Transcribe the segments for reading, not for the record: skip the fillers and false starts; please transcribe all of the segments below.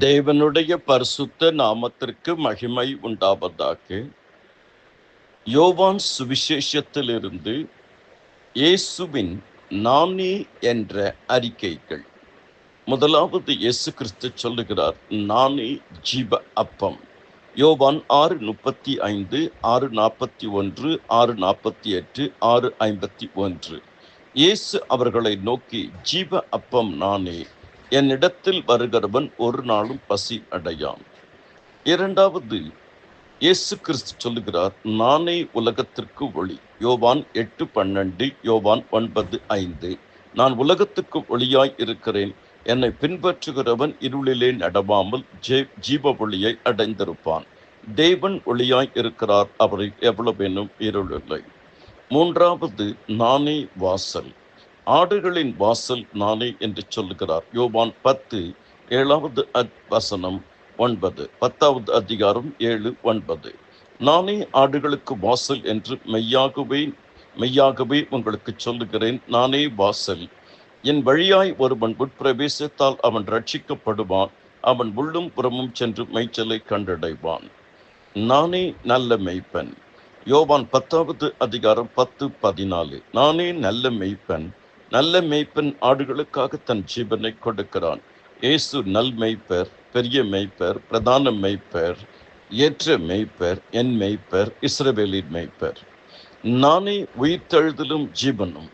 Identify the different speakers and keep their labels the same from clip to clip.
Speaker 1: தேவனுடைய பரிசுத்த நாமத்திற்கு மகிமை உண்டாவதாக. யோவான் சுவிசேஷத்திலிருந்து இயேசுவின் நானே என்ற அறிக்கைகள். முதலாவது, இயேசு கிறிஸ்து சொல்லுகிறார், நானே ஜீவ அப்பம். யோவான் 6:35, 6:41, 6:48, 6:51. இயேசு அவர்களை நோக்கி, ஜீவ அப்பம் நானே, என்னிடத்தில் வருகிறவன் ஒரு நாளும் பசி அடையான். இரண்டாவது, இயேசு கிறிஸ்து சொல்லுகிறார், நானே உலகத்திற்கு ஒளி. யோவான் 8:12, யோவான் 9:5. நான் உலகத்துக்கு ஒளியாய் இருக்கிறேன். என்னை பின்பற்றுகிறவன் இருளிலே நடவாமல் ஜீவ ஒளியை அடைந்திருப்பான். தேவன் ஒளியாய் இருக்கிறார், அவரை எவ்வளவேனும் இருளில்லை. மூன்றாவது, நானே வாசல். ஆடுகளின் வாசல் நானே என்று சொல்லுகிறார். யோவான் 10, 7வது வசனம் 9, 10வது அதிகாரம் 7, 9. நானே ஆடுகளுக்கு வாசல் என்று மெய்யாகவே உங்களுக்கு சொல்லுகிறேன். நானே வாசல். என் வழியாய் ஒருவன் உட்பிரவேசித்தால் அவன் ரட்சிக்கப்படுவான். அவன் உள்ளும் புறமும் சென்று மேய்ச்சலை கண்டடைவான். நானே நல்ல மெய்ப்பன். யோவான் 10வது அதிகாரம் 10, 14. நானே நல்ல மெய்ப்பன். நல்ல மேய்ப்பன் ஆடுகளுக்காக தன் ஜீவனை கொடுக்கிறான். இயேசு நல் மெய்ப்பர், பெரிய மெய்ப்பர், பிரதான மெய்ப்பர், ஏற்ற மெய்ப்பர், என் மெய்ப்பர், இஸ்ரவேலின் மெய்ப்பர். நானே உயிர்த்தெழுதலும் ஜீவனும்.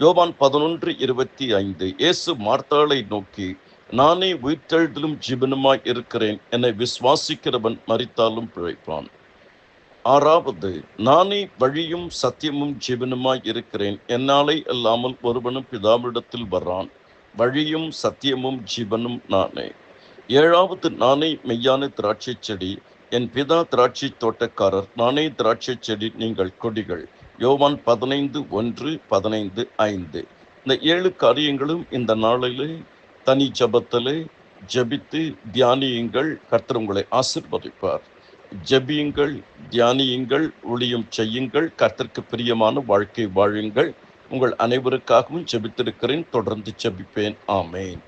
Speaker 1: யோவான் 11:25. இயேசு மார்த்தாளை நோக்கி, நானே உயிர்த்தெழுதலும் ஜீவனுமாய் இருக்கிறேன். என்னை விசுவாசிக்கிறவன் மரித்தாலும் பிழைப்பான். ஆறாவது, நானே வழியும் சத்தியமும் ஜீவனுமாய் இருக்கிறேன். என்னாலே அல்லாமல் ஒருவனும் பிதாவிடத்தில் வர்றான். வழியும் சத்தியமும் ஜீவனும் நானே. ஏழாவது, நானே மெய்யான திராட்சை செடி. என் பிதா திராட்சை தோட்டக்காரர். நானே திராட்சை செடி, நீங்கள் கொடிகள். யோவான் 15:1, 15:5. இந்த 7 காரியங்களும் இந்த நாளிலே தனி ஜபத்திலே ஜபித்து தியானியுங்கள். கர்த்தர் உங்களை ஆசீர்வதிப்பார். ஜபியுங்கள், தியானியுங்கள், ஊழியம் செய்யுங்கள், கர்த்தருக்கு பிரியமான வாழ்க்கை வாழுங்கள். உங்கள் அனைவருக்காகவும் ஜெபித்திருக்கிறேன். தொடர்ந்து ஜெபிப்பேன். ஆமேன்.